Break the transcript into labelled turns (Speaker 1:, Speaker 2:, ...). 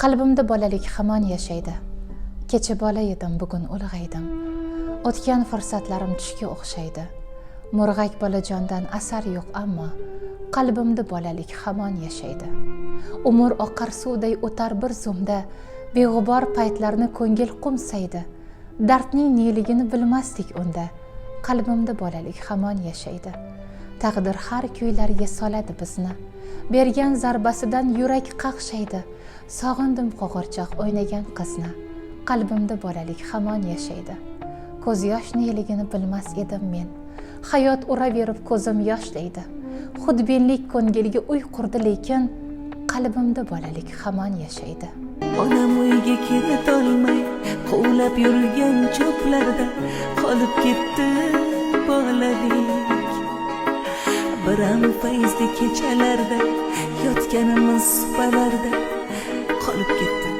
Speaker 1: Qalbimda bolalik hamon yashaydi. Kecha bola edim, bugun ulg'aydim. O'tgan fursatlarim tushga o'xshaydi. Murg'ak bolajondan asar yo'q, ammo qalbimda bolalik hamon yashaydi. Umr oqar suvday o'tar bir zumda, beg'ubor paytlarni ko'ngil qumsaydi. Dardning neligini bilmasdik unda. Qalbimda bolalik hamon yashaydi. Taqdir har kuylarga soladi bizni. Bergan zarbasidan yurak qaqshaydi. Sog'indim qo'g'irchoq o'ynagan qizni. Qalbimda bolalik hamon yashaydi. Ko'z yosh neligini bilmas edim men. Hayot uraverib ko'zim yoshlaydi. Xudbinlik ko'ngilga uy qurdi, lekin qalbimda bolalik hamon yashaydi.
Speaker 2: Onam uyga kelolmay quvlab yurgan cho'plarda qolib ketdi bolalik. Biram fayzli kechalarda yotganimiz supalarda qolib ketdi.